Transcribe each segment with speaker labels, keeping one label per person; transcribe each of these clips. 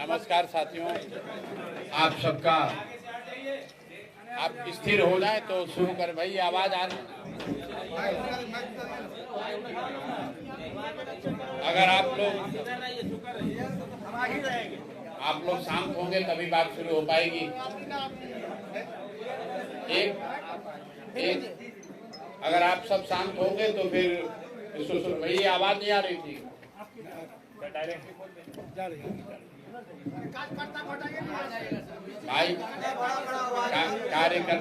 Speaker 1: नमस्कार साथियों, आप सबका आप स्थिर हो जाए तो शुरू कर। भाई आवाज आ रही। अगर आप लोग शांत होंगे तभी बात शुरू हो पाएगी। एक अगर आप सब शांत होंगे तो फिर इसको शुरू। भाई आवाज नहीं आ रही थी। भाई कार्यकर्ता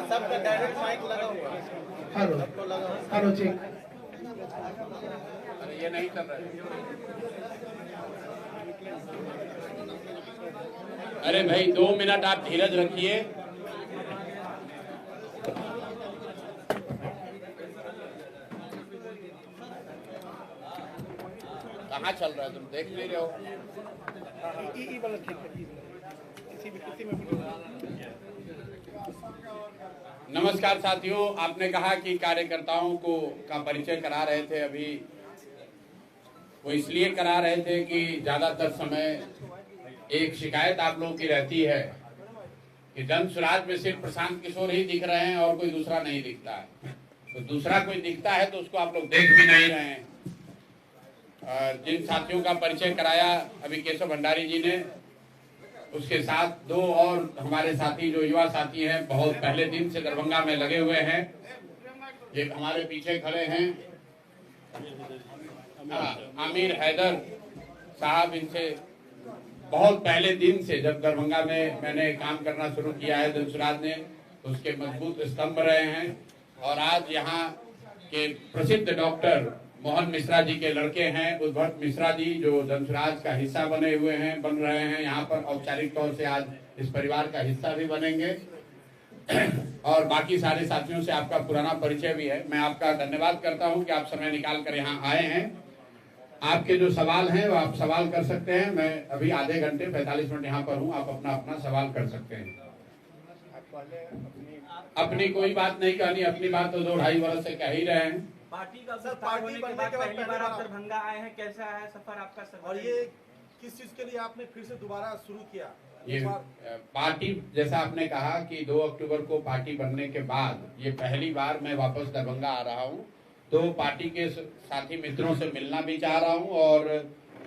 Speaker 2: सबका डायरेक्ट माइक लगा हुआ है। Hello check.
Speaker 1: अरे ये नहीं कर रहा है। अरे भाई 2 मिनट आप धीरज रखिए। कहाँ चल रहा है, तुम देख नहीं रहे हो? नमस्कार साथियों, आपने कहा कि कार्यकर्ताओं को का परिचय करा रहे थे। अभी वो इसलिए करा रहे थे कि ज्यादातर समय एक शिकायत आप लोगों की रहती है कि जन स्वराज में सिर्फ प्रशांत किशोर ही दिख रहे हैं और कोई दूसरा नहीं दिखता है। तो दूसरा कोई दिखता है तो उसको आप लोग देख भी नहीं रहे हैं। और जिन साथियों का परिचय कराया अभी केशव भंडारी जी ने, उसके साथ 2 और हमारे साथी जो युवा साथी हैं, बहुत पहले दिन से दरभंगा में लगे हुए हैं। ये हमारे पीछे खड़े हैं आमिर हैदर साहब। इनसे बहुत पहले दिन से, जब दरभंगा में मैंने काम करना शुरू किया है जनसुराज ने, तो उसके मजबूत स्तंभ रहे हैं। और आज यहाँ के प्रसिद्ध डॉक्टर मोहन मिश्रा जी के लड़के हैं उद्भट मिश्रा जी, जो जनसुराज का हिस्सा बने हुए हैं, बन रहे हैं। यहाँ पर औपचारिक तौर से आज इस परिवार का हिस्सा भी बनेंगे। और बाकी सारे साथियों से आपका पुराना परिचय भी है। मैं आपका धन्यवाद करता हूँ कि आप समय निकाल कर यहाँ आए हैं। आपके जो सवाल हैं वो आप सवाल कर सकते हैं। मैं अभी आधे घंटे 45 मिनट यहाँ पर हूँ, आप अपना अपना सवाल कर सकते हैं। अपनी कोई बात नहीं कहनी, अपनी बात तो 2-2.5 वर्ष से कह ही रहे हैं।
Speaker 3: पार्टी का विस्तार होने के बाद पहली बार आप दरभंगा आए हैं, कैसा है सफर आपका सफर?
Speaker 2: और ये किस चीज के लिए आपने फिर से दोबारा शुरू किया?
Speaker 1: ये पार्टी, जैसा आपने कहा कि 2 अक्टूबर को पार्टी बनने के बाद ये पहली बार मैं वापस दरभंगा आ रहा हूँ। तो पार्टी के साथी मित्रों से मिलना भी चाह रहा हूँ। और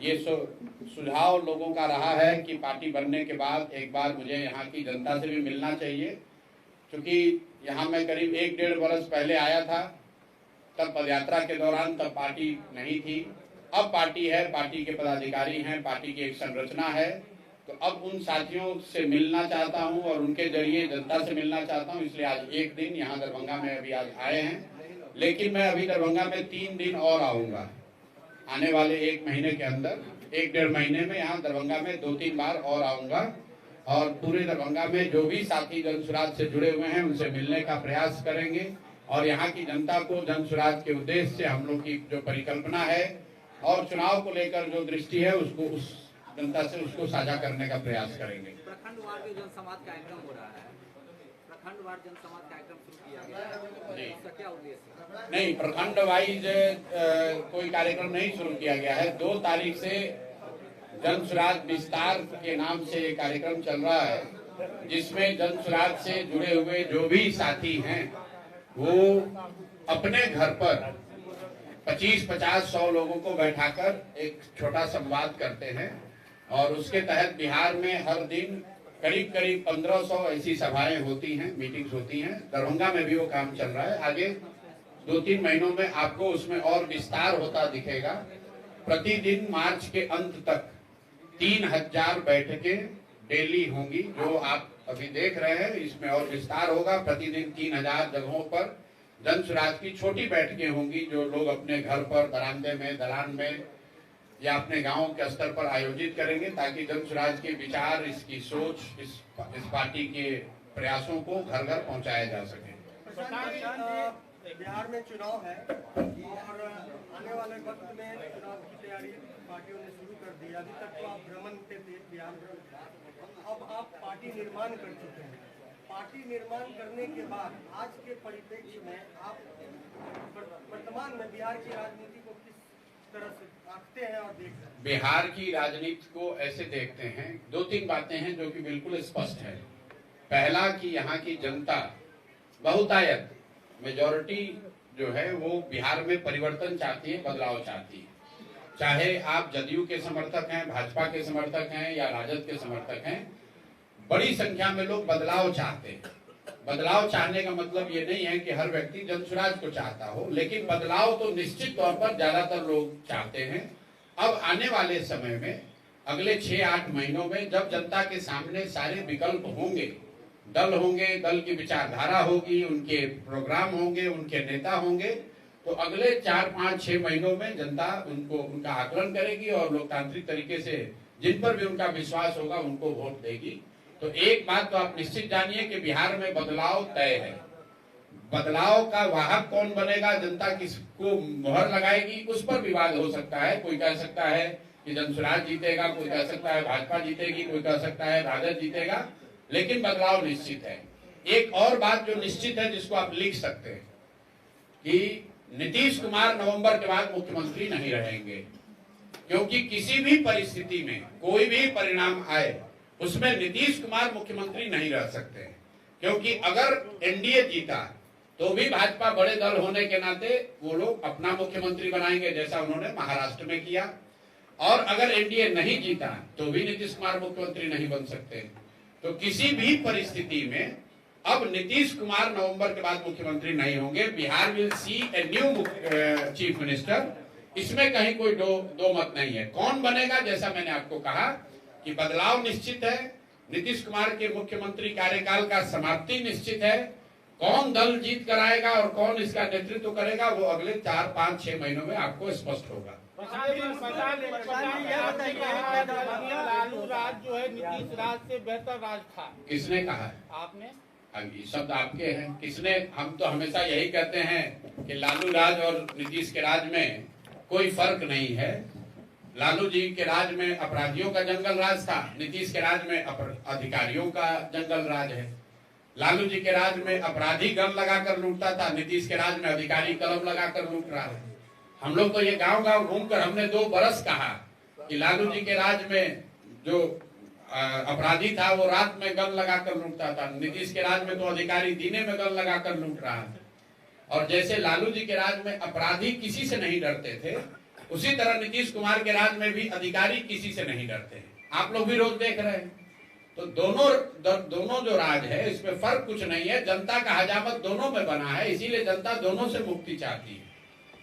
Speaker 1: ये सुझाव लोगों का रहा है कि पार्टी बनने के बाद एक बार मुझे यहाँ की जनता से भी मिलना चाहिए, क्योंकि यहाँ मैं करीब 1-1.5 वर्ष पहले आया था। तब पदयात्रा के दौरान तब पार्टी नहीं थी, अब पार्टी है, पार्टी के पदाधिकारी हैं, पार्टी की एक संरचना है। तो अब उन साथियों से मिलना चाहता हूं और उनके जरिए जनता से मिलना चाहता हूं। इसलिए आज एक दिन यहाँ दरभंगा में अभी आज आए हैं, लेकिन मैं अभी दरभंगा में 3 दिन और आऊंगा। आने वाले 1 महीने के अंदर, 1-1.5 महीने में यहाँ दरभंगा में 2-3 बार और आऊंगा। और पूरे दरभंगा में जो भी साथी जनसुराज से जुड़े हुए हैं उनसे मिलने का प्रयास करेंगे। और यहाँ की जनता को जनसुराज के उद्देश्य से हम लोग की जो परिकल्पना है और चुनाव को लेकर जो दृष्टि है, उसको उस जनता से उसको साझा करने का प्रयास करेंगे।
Speaker 3: प्रखंडवार जनसंवाद कार्यक्रम हो रहा है, प्रखंडवार जनसंवाद कार्यक्रम शुरू किया गया है, इसका क्या उद्देश्य है?
Speaker 1: नहीं, प्रखंड वाइज कोई कार्यक्रम नहीं शुरू किया गया है। 2 तारीख से जनसुराज विस्तार के नाम से एक कार्यक्रम चल रहा है, जिसमें जनसुराज से जुड़े हुए जो भी साथी हैं वो अपने घर पर 25-50-100 लोगों को बैठाकर एक छोटा संवाद करते हैं। और उसके तहत बिहार में हर दिन करीब 1500 ऐसी सभाएं होती हैं, मीटिंग्स होती हैं। दरभंगा में भी वो काम चल रहा है। आगे 2-3 महीनों में आपको उसमें और विस्तार होता दिखेगा। प्रतिदिन मार्च के अंत तक 3000 बैठकें डेली होंगी, जो आप अभी देख रहे हैं। इसमें और विस्तार होगा। प्रतिदिन 3000 जगहों पर जनसुराज की छोटी बैठकें होंगी, जो लोग अपने घर पर, बरामदे में, दलान में या अपने गांव के स्तर पर आयोजित करेंगे, ताकि जनसुराज के विचार, इसकी सोच, इस पार्टी के प्रयासों को घर घर पहुंचाया जा सके।
Speaker 2: बिहार में चुनाव है और आने वाले वक्त में चुनाव की तैयारी पार्टियों ने शुरू कर दी। अभी तक तो आप भ्रमण पे थे बिहार में,
Speaker 4: अब आप पार्टी निर्माण कर चुके हैं। पार्टी निर्माण करने के बाद आज के परिप्रेक्ष्य में आप वर्तमान में बिहार की राजनीति को किस तरह से आंकते हैं और देखते हैं?
Speaker 1: बिहार की राजनीति को ऐसे देखते हैं, दो तीन बातें हैं जो कि बिल्कुल स्पष्ट है। पहला कि यहाँ की जनता बहुतायत मेजॉरिटी जो है वो बिहार में परिवर्तन चाहती है, बदलाव चाहती है। चाहे आप जदयू के समर्थक हैं, भाजपा के समर्थक हैं या राजद के समर्थक हैं, बड़ी संख्या में लोग बदलाव चाहते हैं। बदलाव चाहने का मतलब ये नहीं है कि हर व्यक्ति जनसुराज को चाहता हो, लेकिन बदलाव तो निश्चित तौर पर ज्यादातर लोग चाहते हैं। अब आने वाले समय में अगले 6-8 महीनों में जब जनता के सामने सारे विकल्प होंगे, दल होंगे, दल की विचारधारा होगी, उनके प्रोग्राम होंगे, उनके नेता होंगे, तो अगले 4-5-6 महीनों में जनता उनका आकलन करेगी और लोकतांत्रिक तरीके से जिन पर भी उनका विश्वास होगा उनको वोट देगी। तो एक बात तो आप निश्चित जानिए कि बिहार में बदलाव तय है। बदलाव का वाहक कौन बनेगा, जनता किसको मोहर लगाएगी, उस पर विवाद हो सकता है। कोई कह सकता है कि जनसुराज जीतेगा, कोई कह सकता है भाजपा जीतेगी, कोई कह सकता है राजद जीतेगा, लेकिन बदलाव निश्चित है। एक और बात जो निश्चित है जिसको आप लिख सकते हैं कि नीतीश कुमार नवंबर के बाद मुख्यमंत्री नहीं रहेंगे, क्योंकि किसी भी परिस्थिति में कोई भी परिणाम आए उसमें नीतीश कुमार मुख्यमंत्री नहीं रह सकते हैं। क्योंकि अगर एनडीए जीता तो भी भाजपा बड़े दल होने के नाते वो लोग अपना मुख्यमंत्री बनाएंगे, जैसा उन्होंने महाराष्ट्र में किया। और अगर एनडीए नहीं जीता तो भी नीतीश कुमार मुख्यमंत्री नहीं बन सकते। तो किसी भी परिस्थिति में अब नीतीश कुमार नवंबर के बाद मुख्यमंत्री नहीं होंगे। Bihar will see a new chief minister. इसमें कहीं कोई दो मत नहीं है। कौन बनेगा, जैसा मैंने आपको कहा कि बदलाव निश्चित है, नीतीश कुमार के मुख्यमंत्री कार्यकाल का समाप्ति निश्चित है। कौन दल जीत कर आएगा और कौन इसका नेतृत्व करेगा वो अगले 4-5-6 महीनों में आपको स्पष्ट होगा।
Speaker 2: लालू राज जो है नीतीश राज से बेहतर राज था,
Speaker 1: किसने कहा है?
Speaker 2: आपने।
Speaker 1: ये शब्द आपके हैं, किसने? हम तो हमेशा यही कहते हैं कि लालू राज और नीतीश के राज में कोई फर्क नहीं है। लालू जी के राज में अपराधियों का जंगल राज था, नीतीश के राज में अधिकारियों का जंगल राज है। लालू जी के राज में अपराधी गन लगाकर लूटता था, नीतीश के राज में अधिकारी कलम लगाकर लूट रहा है। हम लोग तो ये गांव-गांव घूमकर हमने 2 बरस कहा कि लालू जी के राज में जो अपराधी था वो रात में गन लगाकर लूटता था, नीतीश के राज में तो अधिकारी दिने में गन लगाकर लूट रहा है। और जैसे लालू जी के राज में अपराधी किसी से नहीं डरते थे, उसी तरह नीतीश कुमार के राज में भी अधिकारी किसी से नहीं डरते। आप लोग भी रोज देख रहे हैं। तो दोनों जो राज है इसमें फर्क कुछ नहीं है। जनता का हजामत दोनों में बना है, इसीलिए जनता दोनों से मुक्ति चाहती है।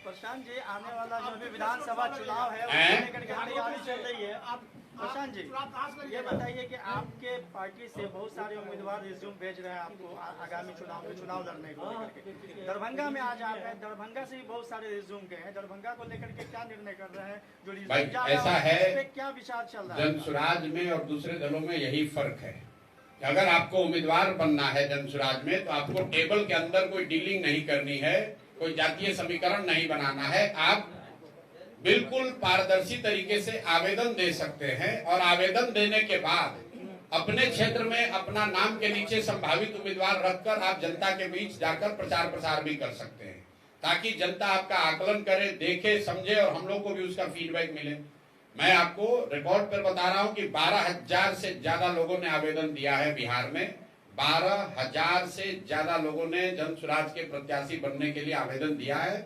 Speaker 4: प्रशांत जी, आने वाला जो भी विधानसभा चुनाव है उसको लेकर के तैयारी चल रही है। आप प्रशांत जी ये बताइए कि आपके पार्टी से बहुत सारे उम्मीदवार रिज्यूम भेज रहे हैं आपको आगामी चुनाव में चुनाव लड़ने को लेकर के। दरभंगा में आज आप हैं, दरभंगा से भी बहुत सारे रिज्यूम गए हैं। दरभंगा को लेकर के क्या निर्णय कर रहे हैं? जो रिज्यूम
Speaker 1: ऐसा है,
Speaker 4: क्या विचार चल रहा है?
Speaker 1: जनसुराज में और दूसरे दलों में यही फर्क है। अगर आपको उम्मीदवार बनना है जनसुराज में तो आपको टेबल के अंदर कोई डीलिंग नहीं करनी है, कोई जातीय समीकरण नहीं बनाना है। आप बिल्कुल पारदर्शी तरीके से आवेदन दे सकते हैं और आवेदन देने के बाद अपने क्षेत्र में अपना नाम के नीचे संभावित उम्मीदवार रखकर आप जनता के बीच जाकर प्रचार प्रसार भी कर सकते हैं, ताकि जनता आपका आकलन करे, देखे, समझे और हम लोग को भी उसका फीडबैक मिले। मैं आपको रिकॉर्ड पर बता रहा हूं कि 12,000 से ज्यादा लोगों ने आवेदन दिया है बिहार में। 12,000 से ज्यादा लोगों ने जनसुराज के प्रत्याशी बनने के लिए आवेदन दिया है।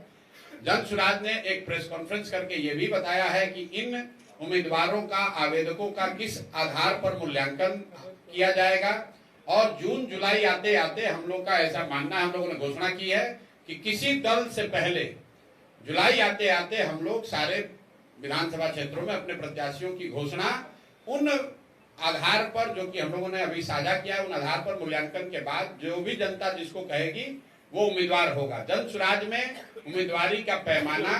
Speaker 1: जनसुराज ने एक प्रेस कॉन्फ्रेंस करके ये भी बताया है कि इन उम्मीदवारों का, आवेदकों का किस आधार पर मूल्यांकन किया जाएगा। और जून जुलाई आते आते हम लोग का ऐसा मानना है, हम लोगों ने घोषणा की है कि किसी दल से पहले जुलाई आते आते हम लोग सारे विधानसभा क्षेत्रों में अपने प्रत्याशियों की घोषणा उन आधार पर, जो कि हम लोगों ने अभी साझा किया है, उन आधार पर मूल्यांकन के बाद जो भी जनता जिसको कहेगी वो उम्मीदवार होगा। जनसुराज में उम्मीदवारी का पैमाना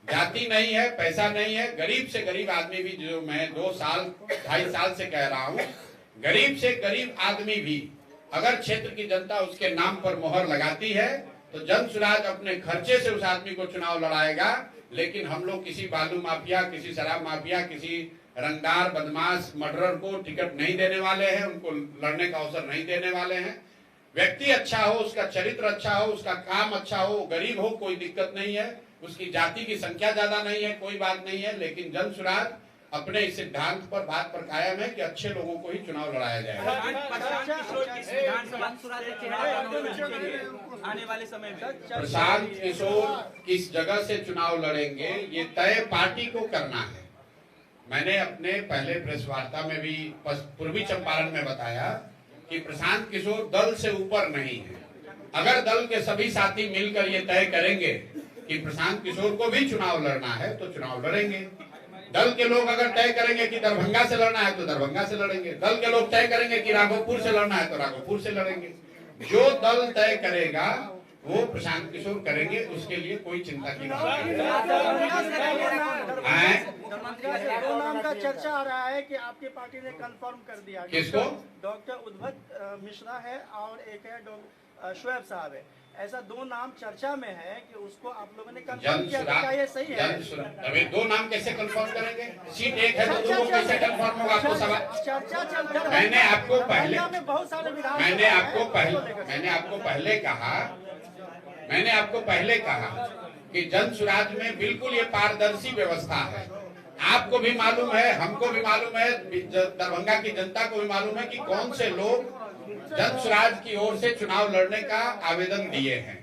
Speaker 1: जाति नहीं है, पैसा नहीं है। गरीब से गरीब आदमी भी, जो मैं 2-2.5 साल से कह रहा हूँ, गरीब से गरीब आदमी भी अगर क्षेत्र की जनता उसके नाम पर मोहर लगाती है तो जनसुराज अपने खर्चे से उस आदमी को चुनाव लड़ाएगा। लेकिन हम लोग किसी बालू माफिया, किसी शराब माफिया, किसी रंगदार बदमाश मर्डरर को टिकट नहीं देने वाले हैं, उनको लड़ने का अवसर नहीं देने वाले हैं। व्यक्ति अच्छा हो, उसका चरित्र अच्छा हो, उसका काम अच्छा हो, गरीब हो, कोई दिक्कत नहीं है, उसकी जाति की संख्या ज्यादा नहीं है, कोई बात नहीं है, लेकिन जन सुराज अपने इस सिद्धांत पर बात पर कायम है कि अच्छे लोगों को ही चुनाव लड़ाया जाएगा।
Speaker 4: आने वाले समय में
Speaker 1: प्रशांत किशोर किस जगह से चुनाव लड़ेंगे ये तय पार्टी को करना है। मैंने अपने पहले प्रेस वार्ता में भी पूर्वी चंपारण में बताया कि प्रशांत किशोर दल से ऊपर नहीं है। अगर दल के सभी साथी मिलकर ये तय करेंगे कि प्रशांत किशोर को भी चुनाव लड़ना है तो चुनाव लड़ेंगे। दल के लोग अगर तय करेंगे कि दरभंगा से लड़ना है तो दरभंगा से लड़ेंगे। दल के लोग तय करेंगे कि राघोपुर से लड़ना है तो राघोपुर से लड़ेंगे। जो दल तय करेगा वो प्रशांत किशोर करेंगे, उसके लिए कोई चिंता की बात नहीं।
Speaker 4: दो नाम का चर्चा आ रहा है कि आपकी पार्टी ने कंफर्म कर दिया।
Speaker 1: किसको?
Speaker 4: डॉक्टर उद्भट मिश्रा है और एक है डॉक्टर शुएब साहब है। ऐसा दो नाम चर्चा में है कि उसको आप लोगों ने कंफर्म किया, क्या ये सही है?
Speaker 1: अभी दो नाम कैसे कंफर्म करेंगे? सीट एक है तो दो कैसे कंफर्म होगा? आपको सवाल
Speaker 4: चर्चा चल रहा है।
Speaker 1: मैंने आपको पहले मैंने आपको पहले कहा कि जन सुराज में बिल्कुल ये पारदर्शी व्यवस्था है। आपको भी मालूम है, हमको भी मालूम है, दरभंगा की जनता को भी मालूम है कि कौन से लोग जन सुराज की ओर से चुनाव लड़ने का आवेदन दिए हैं।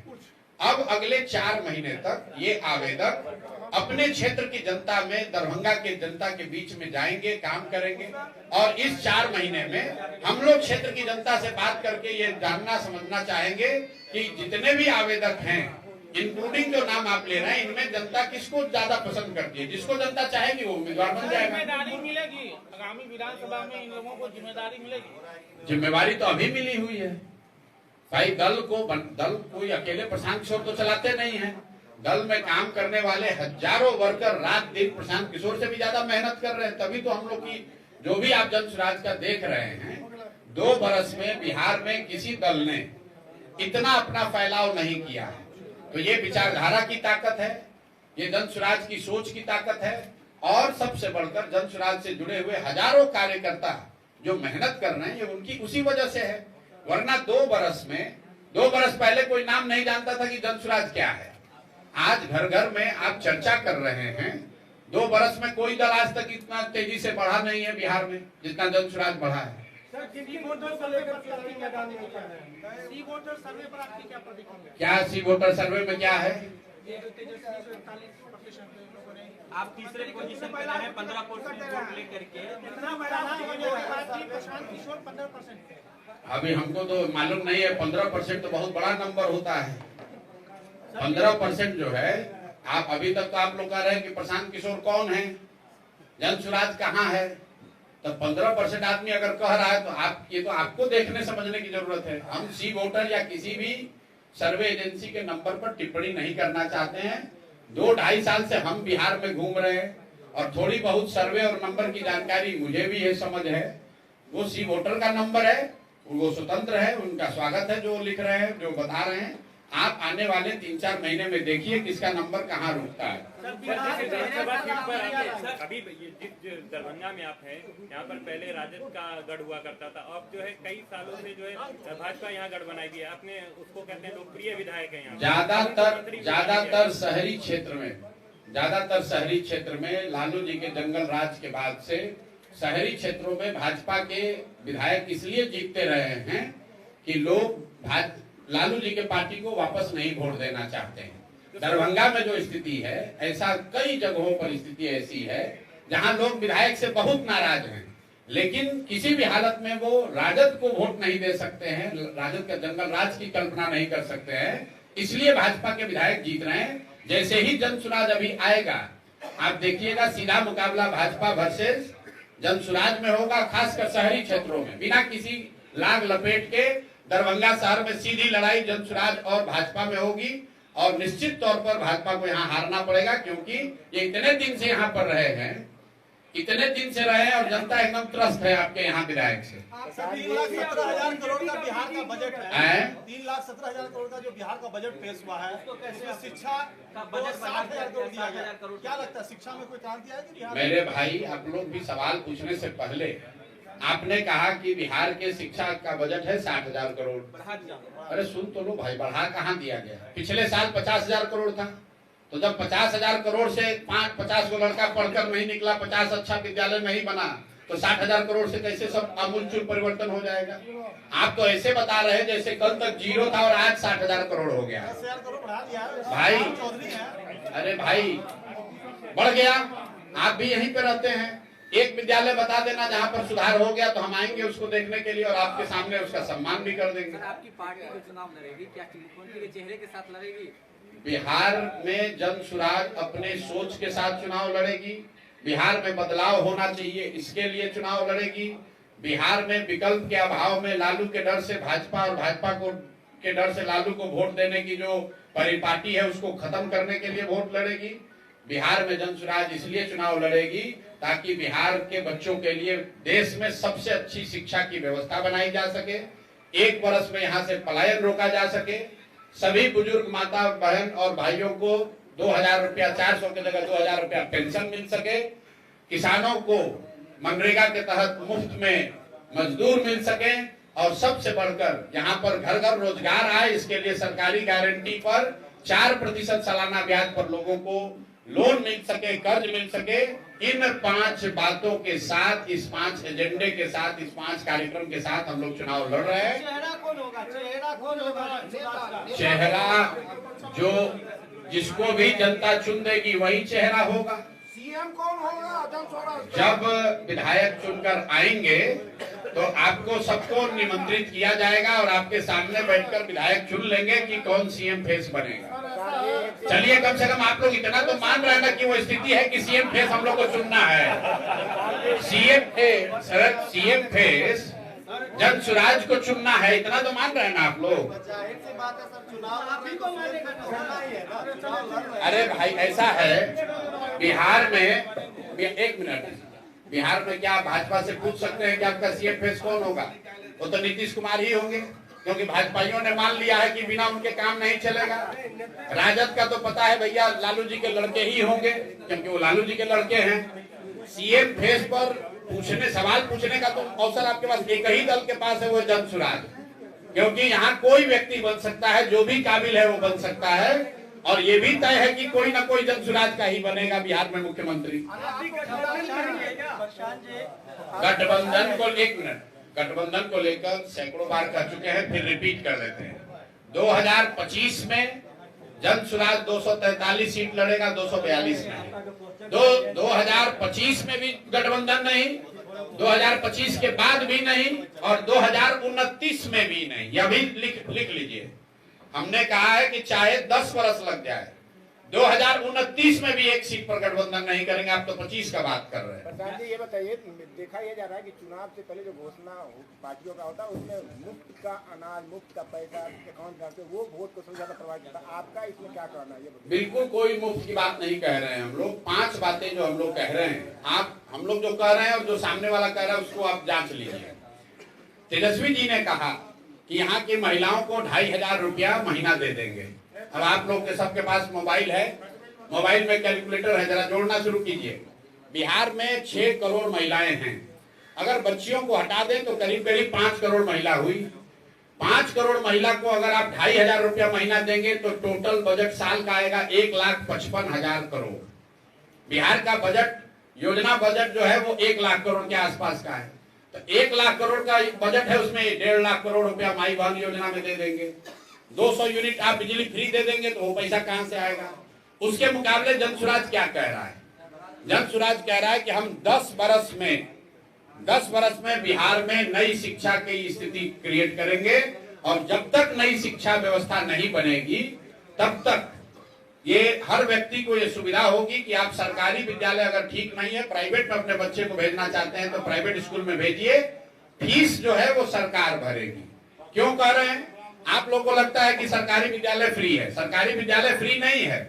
Speaker 1: अब अगले 4 महीने तक ये आवेदक अपने क्षेत्र की जनता में, दरभंगा के जनता के बीच में जाएंगे, काम करेंगे और इस 4 महीने में हम लोग क्षेत्र की जनता से बात करके ये जानना समझना चाहेंगे कि जितने भी आवेदक हैं, इंक्लूडिंग जो नाम आप ले रहे हैं, इनमें जनता किसको ज्यादा पसंद करती है। जिसको जनता चाहेगी वो उम्मीदवार बन जाएगा।
Speaker 2: जिम्मेदारी मिलेगी आगामी विधानसभा में, इन लोगों को जिम्मेदारी मिलेगी।
Speaker 1: जिम्मेवारी तो अभी मिली हुई है भाई। दल कोई अकेले प्रशांत किशोर तो चलाते नहीं है। दल में काम करने वाले हजारों वर्कर रात दिन प्रशांत किशोर से भी ज्यादा मेहनत कर रहे हैं। तभी तो हम लोग की जो भी आप जन सुराज का देख रहे हैं, 2 बरस में बिहार में किसी दल ने इतना अपना फैलाव नहीं किया है। तो ये विचारधारा की ताकत है, ये जन सुराज की सोच की ताकत है और सबसे बढ़कर जन सुराज से जुड़े हुए हजारों कार्यकर्ता जो मेहनत कर रहे हैं, ये उनकी उसी वजह से है। वरना 2 बरस पहले कोई नाम नहीं जानता था कि जन सुराज क्या है। आज घर घर में आप चर्चा कर रहे हैं। 2 बरस में कोई दल आज तक इतना तेजी से बढ़ा नहीं है बिहार में जितना जन सुराज बढ़ा है। क्या सी वोटर सर्वे में क्या है?
Speaker 3: आप तीसरे पोजीशन पर हैं, 15% वोट लेकर के।
Speaker 1: अभी हमको तो मालूम नहीं है। 15% तो बहुत बड़ा नंबर होता है। 15% जो है, आप अभी तक तो आप लोग कह रहे हैं कि प्रशांत किशोर कौन है, जन सुराज कहाँ है। तो 15% आदमी अगर कह रहा है तो ये तो आपको देखने समझने की जरूरत है। हम सी वोटर या किसी भी सर्वे एजेंसी के नंबर पर टिप्पणी नहीं करना चाहते हैं। 2-2.5 साल से हम बिहार में घूम रहे हैं और थोड़ी बहुत सर्वे और नंबर की जानकारी मुझे भी है, समझ है। वो सी वोटर का नंबर है, वो स्वतंत्र है, उनका स्वागत है जो लिख रहे हैं, जो बता रहे हैं। आप आने वाले 3-4 महीने में देखिए किसका नंबर कहाँ रुकता है।
Speaker 5: अभी दरभंगा में आप हैं, यहाँ पर पहले राजद का गढ़ हुआ करता था। अब जो है कई सालों से जो है भाजपा यहाँ गढ़ बनाई गई है। आपने उसको कहते हैं लोकप्रिय विधायक है यहाँ।
Speaker 1: ज्यादातर शहरी क्षेत्र में लालू जी के जंगल राज के बाद से शहरी क्षेत्रों में भाजपा के विधायक इसलिए जीतते रहे हैं कि लोग लालू जी के पार्टी को वापस नहीं वोट देना चाहते हैं। दरभंगा में जो स्थिति है, ऐसा कई जगहों पर स्थिति ऐसी है जहां लोग विधायक से बहुत नाराज हैं, लेकिन किसी भी हालत में वो राजद को वोट नहीं दे सकते हैं, राजद का जंगल राज की कल्पना नहीं कर सकते हैं। इसलिए भाजपा के विधायक जीत रहे हैं। जैसे ही जन सुराज अभी आएगा, आप देखिएगा सीधा मुकाबला भाजपा वर्सेस जन सुराज में होगा, खासकर शहरी क्षेत्रों में। बिना किसी लाग लपेट के दरभंगा शहर में सीधी लड़ाई जन सुराज और भाजपा में होगी और निश्चित तौर पर भाजपा को यहाँ हारना पड़ेगा, क्योंकि ये इतने दिन से यहाँ पर रहे हैं। इतने दिन से रहे और जनता एकदम त्रस्त है आपके यहाँ विधायक से।
Speaker 2: 3,17,000 करोड़ का बिहार का बजट है। 3,17,000 करोड़ का जो बिहार का बजट पेश हुआ है, उसमें शिक्षा का बजट 60,000 करोड़ दिया गया। क्या लगता है शिक्षा में कोई क्रांति आएगी बिहार?
Speaker 1: मेरे भाई, आप लोग भी सवाल पूछने से पहले आपने कहा कि बिहार के शिक्षा का बजट है 60,000 करोड़। अरे सुन तो लो भाई, बढ़ा कहाँ दिया गया? पिछले साल 50,000 करोड़ था। तो जब 50,000 करोड़ से 50 को लड़का पढ़कर नहीं निकला, 50 अच्छा विद्यालय नहीं बना, तो 60,000 करोड़ से कैसे सब आमूलचूल परिवर्तन हो जाएगा? आप तो ऐसे बता रहे हैं जैसे कल तक 0 था और आज 60,000 करोड़ हो गया। भाई, अरे भाई बढ़ गया। आप भी यहीं पे रहते हैं, एक विद्यालय बता देना जहाँ पर सुधार हो गया तो हम आएंगे उसको देखने के लिए और आपके सामने उसका सम्मान भी कर देंगे।
Speaker 3: सर, आपकी पार्टी को चुनाव लड़ेगी, क्या मुख्यमंत्री के चेहरे के साथ लड़ेगी?
Speaker 1: बिहार में जन सुराज अपने सोच के साथ चुनाव लड़ेगी। बिहार में बदलाव होना चाहिए, इसके लिए चुनाव लड़ेगी। बिहार में विकल्प के अभाव में लालू के डर से भाजपा और भाजपा को के डर से लालू को वोट देने की जो परिपाटी है उसको खत्म करने के लिए वोट लड़ेगी। बिहार में जन सुराज इसलिए चुनाव लड़ेगी ताकि बिहार के बच्चों के लिए देश में सबसे अच्छी शिक्षा की व्यवस्था बनाई जा सके, 1 वर्ष में यहाँ से पलायन रोका जा सके, सभी बुजुर्ग माता बहन और भाइयों को 2,000 रुपया, 400 की जगह 2,000 रुपया पेंशन मिल सके, किसानों को मनरेगा के तहत मुफ्त में मजदूर मिल सके और सबसे बढ़कर यहाँ पर घर घर रोजगार आए। इसके लिए सरकारी गारंटी पर 4% सालाना ब्याज पर लोगों को लोन मिल सके, कर्ज मिल सके। इन 5 बातों के साथ, इस 5 एजेंडे के साथ, इस 5 कार्यक्रम के साथ हम लोग चुनाव लड़ रहे हैं।
Speaker 2: चेहरा कौन होगा? चेहरा कौन होगा?
Speaker 1: चेहरा जो जिसको भी जनता चुन देगी वही चेहरा होगा।
Speaker 2: सीएम कौन होगा?
Speaker 1: जब विधायक चुनकर आएंगे तो आपको सबको निमंत्रित किया जाएगा और आपके सामने बैठकर विधायक चुन लेंगे कि कौन सीएम फेस बनेगा। चलिए, कम से कम आप लोग इतना तो मान रहे हैं ना कि वो स्थिति है कि सीएम फेस हम लोग को चुनना है। सीएम फेस जन सुराज को चुनना है, इतना तो मान रहे हैं ना आप लोग? अरे भाई, ऐसा है बिहार में, एक मिनट, बिहार में क्या भाजपा से पूछ सकते हैं कि आपका सीएम फेस कौन होगा? वो तो नीतीश कुमार ही होंगे, क्योंकि भाजपाइयों ने मान लिया है कि बिना उनके काम नहीं चलेगा। राजद का तो पता है भैया, लालू जी के लड़के ही होंगे, क्योंकि वो लालू जी के लड़के हैं। सीएम फेस पर सवाल पूछने का तो अवसर आपके पास एक ही दल के पास है, वो जन सुराज। क्योंकि यहाँ कोई व्यक्ति बन सकता है, जो भी काबिल है वो बन सकता है, और ये भी तय है कि कोई ना कोई जन सुराज का ही बनेगा बिहार में मुख्यमंत्री। गठबंधन को, एक मिनट, गठबंधन को लेकर सैकड़ों बार कह चुके हैं, फिर रिपीट कर देते हैं। 2025 में जन सुराज 243 सीट लड़ेगा, 242 में। 2025 में भी गठबंधन नहीं, 2025 के बाद भी नहीं, और 2029 में भी नहीं। यह भी लिख लीजिए। हमने कहा है कि चाहे 10 वर्ष लग जाए, 2029 में भी एक सीट पर गठबंधन नहीं करेंगे। आप तो 25 का बात कर रहे हैं।
Speaker 6: प्रधान जी, ये बताइए, देखा ये जा रहा है कि चुनाव से पहले जो घोषणा पार्टियों का होता है उसमें मुफ्त का अनाज, मुफ्त का पैसा अकाउंट करते, वो वोट को सबसे ज्यादा प्रभावित करता है। आपका इसमें क्या कहना है? ये बताइए।
Speaker 1: बिल्कुल कोई मुफ्त की बात नहीं कह रहे हैं हम लोग। 5 बातें जो हम लोग कह रहे हैं, हम लोग जो कह रहे हैं और जो सामने वाला कह रहा है उसको आप जांच लीजिए। तेजस्वी जी ने कहा कि यहाँ की महिलाओं को 2,500 रुपया महीना दे देंगे। अब आप लोग के सबके पास मोबाइल है, मोबाइल में कैलकुलेटर है, जरा जोड़ना शुरू कीजिए। बिहार में 6 करोड़ महिलाएं हैं। अगर बच्चियों को हटा दें तो करीब करीब 5 करोड़ महिला हुई। 5 करोड़ महिला को अगर आप 2,500 रुपया महीना देंगे तो टोटल बजट साल का आएगा 1,55,000 करोड़। बिहार का बजट, योजना बजट जो है वो 1 लाख करोड़ के आसपास का है। तो 1 लाख करोड़ का बजट है, उसमें 1.5 लाख करोड़ रुपया माई बहन योजना में दे देंगे। 200 यूनिट आप बिजली फ्री दे देंगे तो वो पैसा कहां से आएगा? उसके मुकाबले जन सुराज क्या कह रहा है? जन सुराज कह रहा है कि हम 10 वर्ष में बिहार में नई शिक्षा की स्थिति क्रिएट करेंगे, और जब तक नई शिक्षा व्यवस्था नहीं बनेगी तब तक ये हर व्यक्ति को ये सुविधा होगी कि आप सरकारी विद्यालय अगर ठीक नहीं है, प्राइवेट में अपने बच्चे को भेजना चाहते हैं तो प्राइवेट स्कूल में भेजिए, फीस जो है वो सरकार भरेगी। क्यों कह रहे हैं? आप लोगों को लगता है कि सरकारी विद्यालय फ्री है। सरकारी विद्यालय फ्री नहीं है।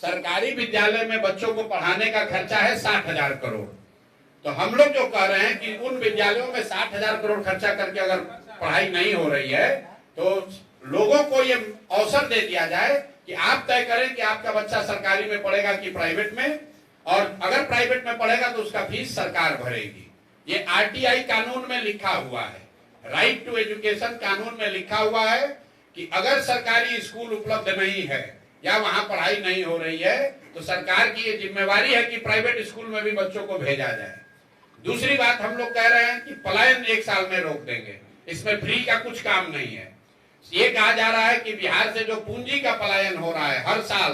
Speaker 1: सरकारी विद्यालय में बच्चों को पढ़ाने का खर्चा है 60,000 करोड़। तो हम लोग जो कह रहे हैं कि उन विद्यालयों में 60,000 करोड़ खर्चा करके अगर पढ़ाई नहीं हो रही है तो लोगों को ये अवसर दे दिया जाए कि आप तय करें कि आपका बच्चा सरकारी में पढ़ेगा कि प्राइवेट में, और अगर प्राइवेट में पढ़ेगा तो उसका फीस सरकार भरेगी। ये आरटीआई कानून में लिखा हुआ है, राइट टू एजुकेशन कानून में लिखा हुआ है कि अगर सरकारी स्कूल उपलब्ध नहीं है या वहां पढ़ाई नहीं हो रही है तो सरकार की ये जिम्मेवारी है कि प्राइवेट स्कूल में भी बच्चों को भेजा जाए। दूसरी बात हम लोग कह रहे हैं कि पलायन 1 साल में रोक देंगे, इसमें फ्री का कुछ काम नहीं है। ये कहा जा रहा है कि बिहार से जो पूंजी का पलायन हो रहा है हर साल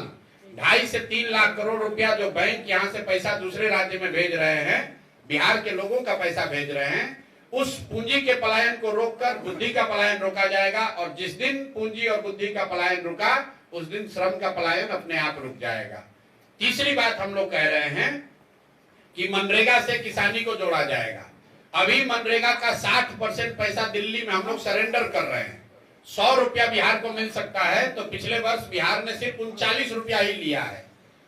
Speaker 1: 2.5 से 3 लाख करोड़ रुपया जो बैंक यहाँ से पैसा दूसरे राज्य में भेज रहे हैं, बिहार के लोगों का पैसा भेज रहे हैं, उस पूंजी के पलायन को रोककर बुद्धि का पलायन रोका जाएगा। और जिस दिन पूंजी और बुद्धि का पलायन रुका उस दिन श्रम का पलायन अपने आप रुक जाएगा। तीसरी बात हम लोग कह रहे हैं कि मनरेगा से किसानी को जोड़ा जाएगा। अभी मनरेगा का 60% पैसा दिल्ली में हम लोग सरेंडर कर रहे हैं। 100 रुपया बिहार को मिल सकता है तो पिछले वर्ष बिहार ने सिर्फ 39 रुपया ही लिया है।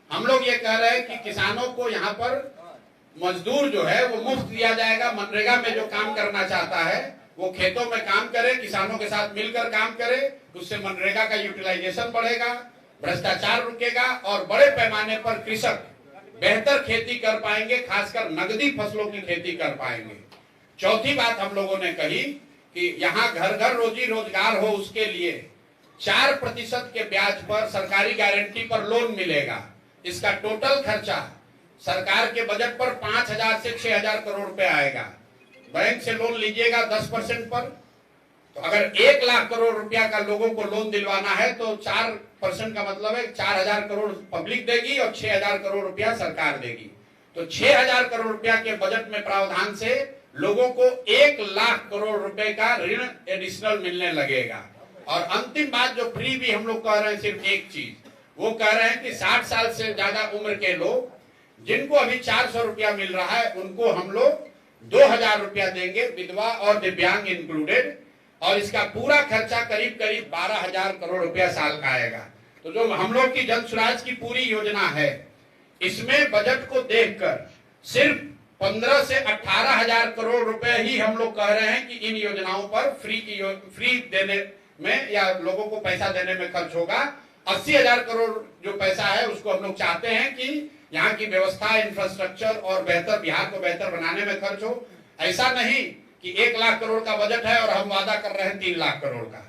Speaker 1: हम लोग ये कह रहे हैं कि किसानों को यहाँ पर मजदूर जो है वो मुफ्त दिया जाएगा। मनरेगा में जो काम करना चाहता है वो खेतों में काम करे, किसानों के साथ मिलकर काम करे, उससे मनरेगा का यूटिलाइजेशन बढ़ेगा, भ्रष्टाचार रुकेगा और बड़े पैमाने पर कृषक बेहतर खेती कर पाएंगे, खासकर नगदी फसलों की खेती कर पाएंगे। चौथी बात हम लोगों ने कही कि यहाँ घर घर रोजी रोजगार हो, उसके लिए 4% के ब्याज पर सरकारी गारंटी पर लोन मिलेगा। इसका टोटल खर्चा सरकार के बजट पर 5,000 से 6,000 करोड़ रुपए आएगा। बैंक से लोन लीजिएगा 10% पर, तो अगर 1 लाख करोड़ रुपया का लोगों को लोन दिलवाना है तो 4% का मतलब है 4,000 करोड़ पब्लिक देगी और 6,000 करोड़ रुपया सरकार देगी। तो 6,000 करोड़ रुपया के बजट में प्रावधान से लोगों को 1 लाख करोड़ रुपए का ऋण एडिशनल मिलने लगेगा। और अंतिम बात जो फ्री भी हम लोग कह रहे हैं, सिर्फ एक चीज वो कह रहे हैं कि 60 साल से ज्यादा उम्र के लोग जिनको अभी 400 रुपया मिल रहा है उनको हम लोग 2,000 रुपया देंगे, विधवा और दिव्यांग इंक्लूडेड। और इसका पूरा खर्चा करीब 12,000 करोड़ रुपया साल का आएगा। तो जो हम लोग की जन स्वराज की पूरी योजना है, इसमें बजट को देखकर सिर्फ 15 से 18,000 करोड़ रुपए ही हम लोग कह रहे हैं कि इन योजनाओं पर फ्री देने में या लोगों को पैसा देने में खर्च होगा। 80,000 करोड़ जो पैसा है उसको हम लोग चाहते हैं कि यहाँ की व्यवस्था, इंफ्रास्ट्रक्चर और बेहतर बिहार को बेहतर बनाने में खर्च हो। ऐसा नहीं कि 1 लाख करोड़ का बजट है और हम वादा कर रहे हैं 3 लाख करोड़ का।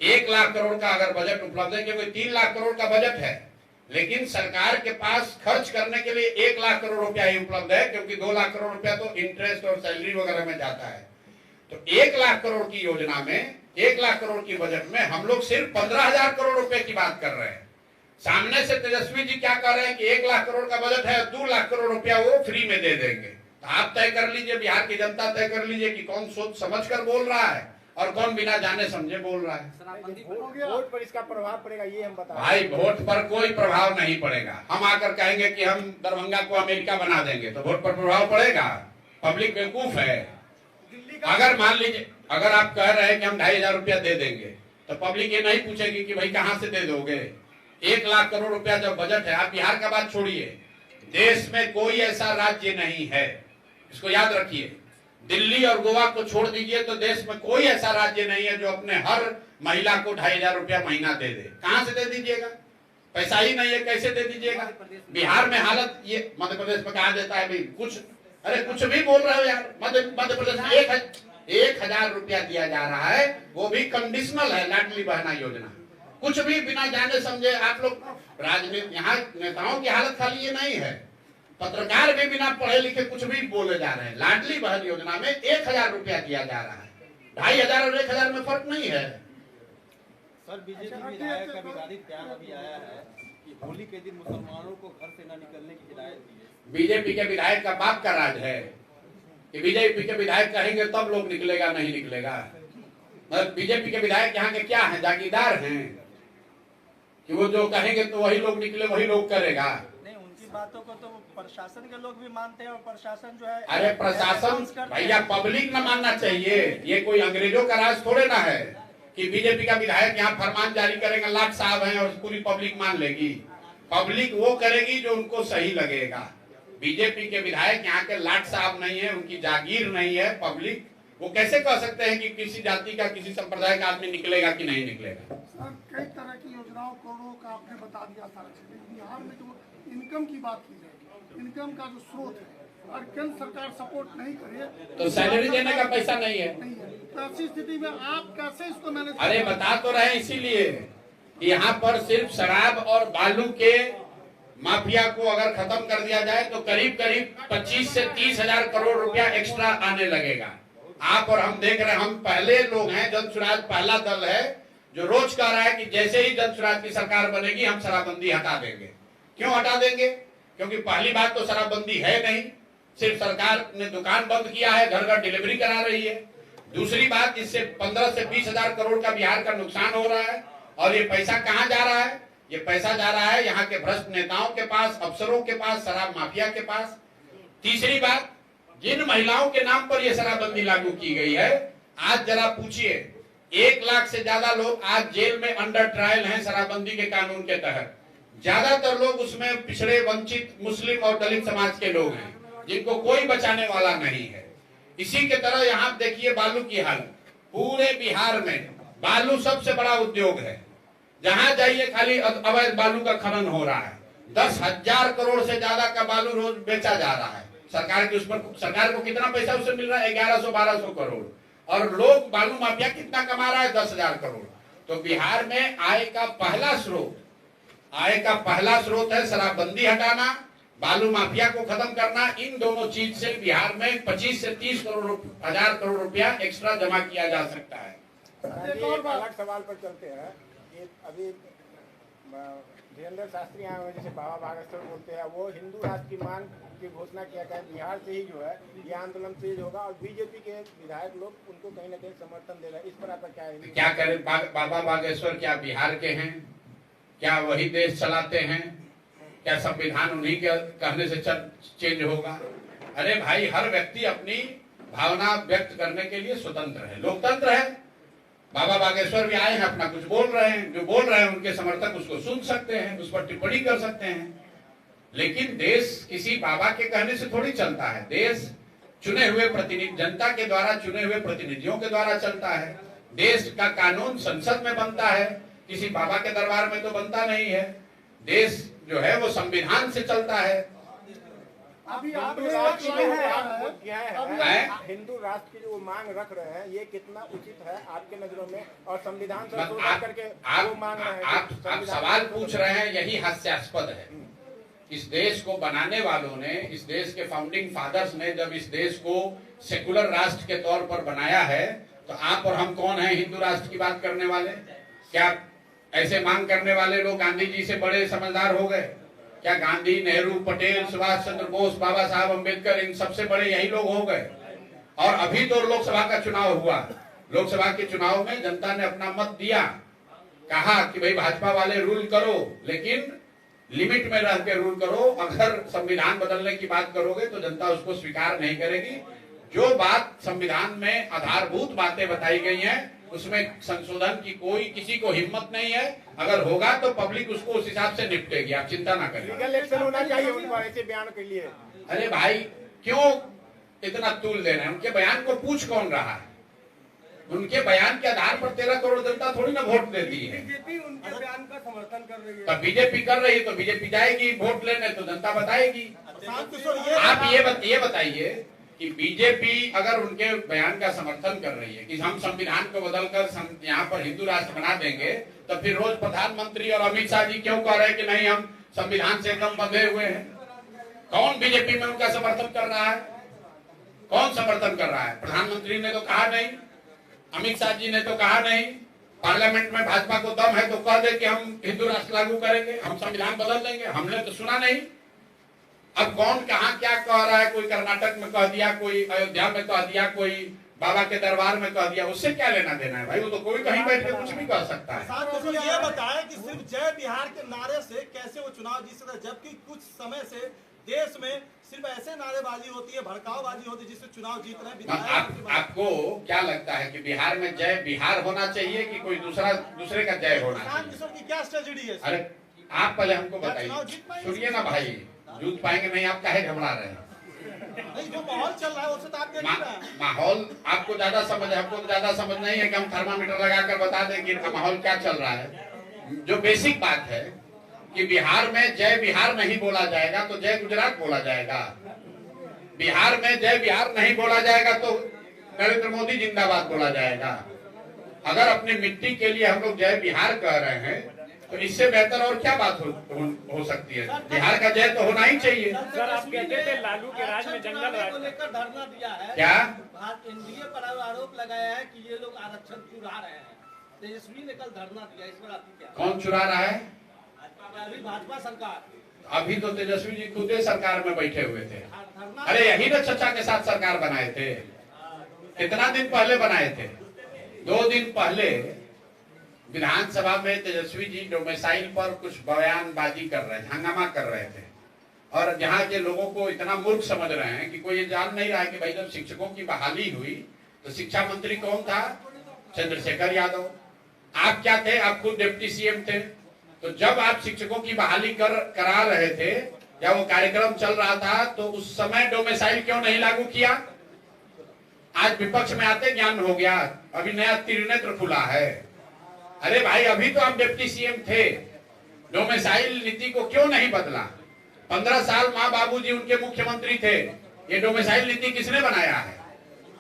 Speaker 1: 1 लाख करोड़ का अगर बजट उपलब्ध है, क्योंकि 3 लाख करोड़ का बजट है लेकिन सरकार के पास खर्च करने के लिए 1 लाख करोड़ रुपया ही उपलब्ध है, क्योंकि 2 लाख करोड़ रुपया तो इंटरेस्ट और सैलरी वगैरह में जाता है। तो 1 लाख करोड़ की योजना में, 1 लाख करोड़ की बजट में हम लोग सिर्फ 15,000 करोड़ रुपए की बात कर रहे हैं। सामने से तेजस्वी जी क्या कर रहे हैं कि 1 लाख करोड़ का बजट है, 2 लाख करोड़ रुपया वो फ्री में दे देंगे। तो आप तय कर लीजिए, बिहार की जनता तय कर लीजिए कि कौन सोच समझ कर बोल रहा है और कौन बिना जाने समझे बोल रहा है।
Speaker 6: वोट पर इसका प्रभाव पड़ेगा ये हम बता।
Speaker 1: भाई वोट पर कोई प्रभाव नहीं पड़ेगा। हम आकर कहेंगे कि हम दरभंगा को अमेरिका बना देंगे तो वोट पर प्रभाव पड़ेगा? पब्लिक बेवकूफ है। अगर मान लीजिए, अगर आप कह रहे हैं कि हम 2,500 रुपया दे देंगे तो पब्लिक ये नहीं पूछेगी कि भाई कहां से दे दोगे। 1 लाख करोड़ रुपया जब बजट है, आप बिहार का बात छोड़िए, देश में कोई ऐसा राज्य नहीं है, इसको याद रखिए। दिल्ली और गोवा को छोड़ दीजिए तो देश में कोई ऐसा राज्य नहीं है जो अपने हर महिला को 2,500 रुपया महीना दे दे। कहां से दे दीजिएगा? पैसा ही नहीं है, कैसे दे दीजिएगा? बिहार में हालत ये, मध्य प्रदेश में कहा देता है भाई कुछ, अरे कुछ भी बोल रहे हो यार। मध्य प्रदेश में 1,000 रुपया दिया जा रहा है, वो भी कंडीशनल है, लाडली बहना योजना। कुछ भी बिना जाने समझे आप लोग राजनीति, यहाँ नेताओं की हालत खाली ये नहीं है, पत्रकार भी बिना पढ़े लिखे कुछ भी बोले जा रहे हैं। लाडली बहन योजना में 1,000 रुपया दिया जा रहा है, 2,500 और 1,000 में फर्क नहीं है।
Speaker 2: सर, बीजेपी विधायक का विवादित बयान अभी आया है कि होली के दिन मुसलमानों को घर से न निकलने की हिदायत दी है।
Speaker 1: बीजेपी के विधायक का बाप का राज है कि बीजेपी के विधायक कहेंगे तब लोग निकलेगा, नहीं निकलेगा। मतलब बीजेपी के विधायक यहाँ के क्या है, जागीरदार हैं कि वो जो कहेंगे तो वही लोग निकले, वही लोग करेगा?
Speaker 4: नहीं, उनकी बातों को तो प्रशासन के लोग भी मानते हैं और प्रशासन जो है,
Speaker 1: अरे प्रशासन भैया, पब्लिक न मानना चाहिए। ये कोई अंग्रेजों का राज थोड़े ना है कि बीजेपी का विधायक यहाँ फरमान जारी करेगा, लाट साहब हैं और पूरी पब्लिक मान लेगी। पब्लिक वो करेगी जो उनको सही लगेगा। बीजेपी के विधायक यहाँ के लाट साहब नहीं है, उनकी जागीर नहीं है पब्लिक, वो कैसे कह सकते हैं कि किसी जाति का किसी संप्रदाय का आदमी निकलेगा कि नहीं निकलेगा?
Speaker 7: सर कई तरह की योजनाओं करोड़ों का आपने बता दिया सारा चीजें। बिहार में जो इनकम की बात की जाए, इनकम का जो स्रोत है, और केंद्र सरकार सपोर्ट नहीं करे
Speaker 1: तो सैलरी देने का पैसा नहीं है।
Speaker 7: तो ऐसी स्थिति में आप कैसे इसको मैनेज?
Speaker 1: अरे बता तो रहे इसीलिए यहाँ पर सिर्फ शराब और बालू के माफिया को अगर खत्म कर दिया जाए तो करीब करीब 25 से 30 हजार करोड़ रुपया एक्स्ट्रा आने लगेगा। आप और हम देख रहे हैं, हम पहले लोग हैं, जन स्वराज पहला दल है जो रोज कह रहा है कि जैसे ही जन स्वराज की सरकार बनेगी हम शराबबंदी हटा देंगे। क्यों हटा देंगे? क्योंकि पहली बात तो शराबबंदी है नहीं, सिर्फ सरकार ने दुकान बंद किया है, घर घर डिलीवरी करा रही है। दूसरी बात, इससे 15 से 20 हजार करोड़ का बिहार का नुकसान हो रहा है। और ये पैसा कहाँ जा रहा है? ये पैसा जा रहा है यहाँ के भ्रष्ट नेताओं के पास, अफसरों के पास, शराब माफिया के पास। तीसरी बात, जिन महिलाओं के नाम पर यह शराबबंदी लागू की गई है, आज जरा पूछिए, 1 लाख से ज्यादा लोग आज जेल में अंडर ट्रायल हैं शराबबंदी के कानून के तहत। ज्यादातर लोग उसमें पिछड़े, वंचित, मुस्लिम और दलित समाज के लोग हैं, जिनको कोई बचाने वाला नहीं है। इसी के तरह यहाँ देखिए बालू की हालत, पूरे बिहार में बालू सबसे बड़ा उद्योग है। जहां जाइए खाली अवैध बालू का खनन हो रहा है। 10,000 करोड़ से ज्यादा का बालू रोज बेचा जा रहा है। सरकार के उस पर, सरकार को कितना पैसा उससे मिल रहा है? 1100-1200 करोड़। और लोग, बालू माफिया कितना कमा रहा है? 10,000 करोड़। तो बिहार में आय का पहला स्रोत है शराबबंदी हटाना, बालू माफिया को खत्म करना। इन दोनों चीज से बिहार में 25 से 30 हजार करोड़ रुपया एक्स्ट्रा जमा किया जा सकता है।
Speaker 6: एक अलग सवाल पर चलते हैं। ये अभी धीरेन्द्र शास्त्री आए हुए, जैसे बाबा बागेश्वर बोलते हैं, वो हिंदू राष्ट्र की मांग की घोषणा किया गया। बिहार से ही जो है ये आंदोलन तेज होगा और बीजेपी के विधायक लोग उनको कहीं ना कहीं समर्थन दे रहे हैं। इस पर आपका क्या है?
Speaker 1: क्या करें? बाबा बागेश्वर क्या बिहार के हैं? क्या वही देश चलाते हैं? क्या संविधान उन्हीं के कहने से चेंज होगा? अरे भाई, हर व्यक्ति अपनी भावना व्यक्त करने के लिए स्वतंत्र है, लोकतंत्र है। बाबा बागेश्वर भी आए हैं, अपना कुछ बोल रहे हैं, जो बोल रहे हैं उनके समर्थक उसको सुन सकते हैं, उस पर टिप्पणी कर सकते हैं। लेकिन देश किसी बाबा के कहने से थोड़ी चलता है। देश चुने हुए प्रतिनिधि, जनता के द्वारा चुने हुए प्रतिनिधियों के द्वारा चलता है। देश का कानून संसद में बनता है, किसी बाबा के दरबार में तो बनता नहीं है। देश जो है वो संविधान से चलता है।
Speaker 7: अभी
Speaker 6: हिंदू राष्ट्र की जो मांग रख रहे हैं, ये कितना उचित है आपके नजरों में? और संविधान संशोधन करके वो मांग रहे हैं।
Speaker 1: आप सवाल पूछ रहे हैं, यही हास्यास्पद है। इस देश को बनाने वालों ने, इस देश के फाउंडिंग फादर्स ने जब इस देश को सेकुलर राष्ट्र के तौर पर बनाया है, तो आप और हम कौन हैं हिंदू राष्ट्र की बात करने वाले? क्या ऐसे मांग करने वाले लोग गांधी जी से बड़े समझदार हो गए? क्या गांधी, नेहरू, पटेल, सुभाष चंद्र बोस, बाबा साहब अम्बेडकर, इन सबसे बड़े यही लोग हो गए? और अभी तो लोकसभा का चुनाव हुआ, लोकसभा के चुनाव में जनता ने अपना मत दिया, कहा कि भाई भाजपा वाले रूल करो, लेकिन लिमिट में रह के रूल करो। अगर संविधान बदलने की बात करोगे तो जनता उसको स्वीकार नहीं करेगी। जो बात संविधान में आधारभूत बातें बताई गई हैं, उसमें संशोधन की कोई किसी को हिम्मत नहीं है। अगर होगा तो पब्लिक उसको उस हिसाब से निपटेगी, आप चिंता ना करिए।
Speaker 6: लीगल एक्शन होना चाहिए उन पर ऐसे बयान के लिए।
Speaker 1: अरे भाई, क्यों इतना तूल दे रहे हैं? उनके बयान को पूछ कौन रहा है? उनके बयान के आधार पर 13 करोड़ जनता थोड़ी ना वोट देती है।
Speaker 7: बीजेपी उनके बयान का समर्थन कर रही है।
Speaker 1: तो बीजेपी कर रही है तो बीजेपी जाएगी वोट लेने, तो जनता बताएगी। आप ये बताइए कि बीजेपी अगर उनके बयान का समर्थन कर रही है कि हम संविधान को बदलकर यहाँ पर हिंदू राष्ट्र बना देंगे, तो फिर रोज प्रधानमंत्री और अमित शाह जी क्यों कह रहे हैं कि नहीं हम संविधान से एकदम बंधे हुए हैं? कौन बीजेपी में उनका समर्थन कर रहा है? कौन समर्थन कर रहा है? प्रधानमंत्री ने तो कहा नहीं, अमित शाह जी ने तो कहा नहीं, पार्लियामेंट में भाजपा को दम है तो कह दे कि हम हिंदू राष्ट्र लागू करेंगे, हम संविधान बदल देंगे। हमने तो सुना नहीं। अब कौन कहाँ क्या कह रहा है? कोई कर्नाटक में कह दिया, कोई अयोध्या में कह दिया, कोई बाबा के दरबार में कह दिया, उससे क्या लेना देना है भाई? वो तो कोई कहीं बैठ के कुछ भी कह सकता है।
Speaker 2: तो ये बताएं कि सिर्फ जय बिहार के नारे से कैसे वो चुनाव जीत सकता है, जबकि कुछ समय से देश में सिर्फ ऐसे नारेबाजी होती है, भड़काऊबाजी होती है जिससे चुनाव जीत रहे हैं।
Speaker 1: आपको क्या लगता है कि बिहार में जय बिहार होना चाहिए कि कोई दूसरे का जय होना चाहिए?
Speaker 2: की क्या स्ट्रेटेजी है?
Speaker 1: अरे आप पहले हमको बताइए, सुनिए ना भाई, जूझ पाएंगे नहीं। आप काहे घबरा रहे हैं?
Speaker 2: नहीं, जो माहौल चल रहा है उससे तो आप देख रहे हैं।
Speaker 1: माहौल आपको ज्यादा समझ है, हमको तो ज्यादा समझ नहीं है कि हम थर्मामीटर लगाकर बता दें कि इनका माहौल क्या चल रहा है। जो बेसिक बात है कि बिहार में जय बिहार नहीं बोला जाएगा तो जय गुजरात बोला जाएगा। बिहार में जय बिहार नहीं बोला जाएगा तो नरेंद्र मोदी जिंदाबाद बोला जाएगा। अगर अपनी मिट्टी के लिए हम लोग जय बिहार कह रहे हैं तो इससे बेहतर और क्या बात हो सकती है। बिहार का जय तो होना ही चाहिए।
Speaker 5: सर आप कहते थे लालू के राज में जंगल राज
Speaker 2: को लेकर धरना दिया है
Speaker 1: क्या
Speaker 2: एनडीए पर आरोप लगाया है कि ये लोग आरक्षण चुरा रहे हैं। तेजस्वी ने कल धरना दिया, इस पर आपकी क्या?
Speaker 1: कौन चुरा रहा है?
Speaker 2: अभी भाजपा सरकार।
Speaker 1: अभी तो तेजस्वी जी खुद सरकार में बैठे हुए थे। अरे यही ना चचा के साथ सरकार बनाए थे। कितना दिन पहले बनाए थे? 2 दिन पहले विधानसभा में तेजस्वी जी डोमिसाइल पर कुछ बयानबाजी कर रहे थे, हंगामा कर रहे थे और जहाँ के लोगों को इतना मूर्ख समझ रहे हैं कि कोई ये जान नहीं रहा है कि भाई जब शिक्षकों की बहाली हुई तो शिक्षा मंत्री कौन था? चंद्रशेखर यादव। आप क्या थे? आप खुद डिप्टी सीएम थे। तो जब आप शिक्षकों की बहाली करा रहे थे या वो कार्यक्रम चल रहा था तो उस समय डोमिसाइल क्यों नहीं लागू किया? आज विपक्ष में आते ज्ञान हो गया, अभी नया त्रिनेत्र खुला है। अरे भाई अभी तो आप डिप्टी सीएम थे, डोमिसाइल नीति को क्यों नहीं बदला? 15 साल माँ बाबूजी उनके मुख्यमंत्री थे। ये डोमिसाइल नीति किसने बनाया है?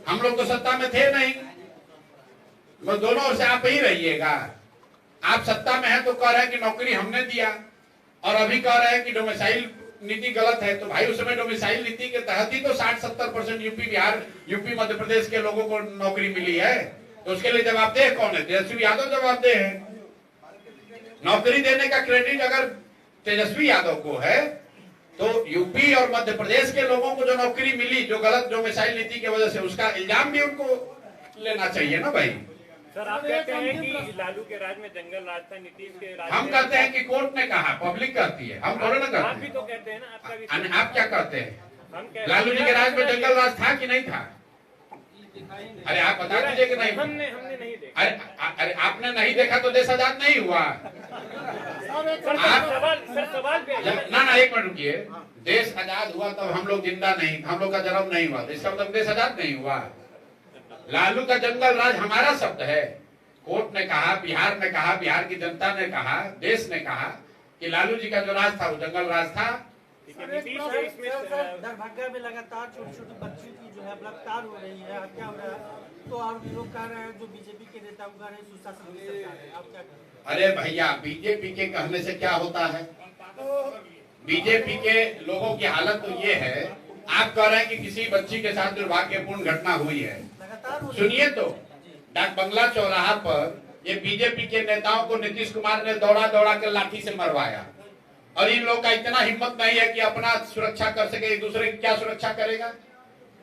Speaker 1: हम लोग तो सत्ता में थे नहीं। बस दोनों ओर से आप ही रहिएगा। आप सत्ता में हैं तो कह रहे हैं कि नौकरी हमने दिया और अभी कह रहे हैं कि डोमिसाइल नीति गलत है। तो भाई उस समय डोमिसाइल नीति के तहत ही तो 60-70% यूपी मध्य प्रदेश के लोगों को नौकरी मिली है। तो उसके लिए जवाबदेह कौन है? तेजस्वी यादव जवाबदेह है। नौकरी देने का क्रेडिट अगर तेजस्वी यादव को है तो यूपी और मध्य प्रदेश के लोगों को जो नौकरी मिली जो गलत डोमिसाइल नीति की वजह से, उसका इल्जाम भी उनको लेना चाहिए ना भाई।
Speaker 5: सर आप कहते हैं कि लालू के राज में जंगल राज था, नीतीश के राज
Speaker 1: हम कहते हैं कि कोर्ट ने कहा, पब्लिक कहती है, हम थोड़े ना
Speaker 5: आप
Speaker 1: कहते
Speaker 5: भी
Speaker 1: हैं।
Speaker 5: तो कहते हैं ना, आपका भी
Speaker 1: आप क्या कहते हैं?
Speaker 5: हम
Speaker 1: लालू जी के राज में जंगल राज था कि नहीं था? अरे आप बता दीजिए कि नहीं?
Speaker 5: हमने नहीं देखा।
Speaker 1: अरे आपने नहीं देखा तो देश आजाद नहीं हुआ।
Speaker 5: सवाल पे
Speaker 1: ना एक मिनट रुकिए। देश आजाद हुआ तब हम लोग जिंदा नहीं, हम लोग का जन्म नहीं हुआ, इसका मतलब देश आजाद नहीं हुआ। लालू का जंगल राज हमारा शब्द है। कोर्ट ने कहा, बिहार ने कहा, बिहार की जनता ने कहा, देश ने कहा कि लालू जी का जो राज था वो जंगल राज था।
Speaker 4: दरभंगा में लगातार छोटी बच्चियों की जो है बलात्कार हो रही है, हत्या हो रहा है, तो आप लोग कह रहे हैं जो बीजेपी के नेता कह रहे हैं सुशासन की सरकार है, आप क्या कह रहे हैं?
Speaker 1: अरे भैया बीजेपी के कहने से क्या होता है? बीजेपी के लोगों की हालत तो ये है, आप कह रहे हैं कि किसी बच्ची के साथ दुर्भाग्यपूर्ण घटना हुई है। सुनिए तो, डाक बंगला चौराहा पर ये बीजेपी के नेताओं को नीतीश कुमार ने दौड़ा कर लाठी से मरवाया और इन लोगों का इतना हिम्मत नहीं है कि अपना सुरक्षा कर सके, एक दूसरे की क्या सुरक्षा करेगा?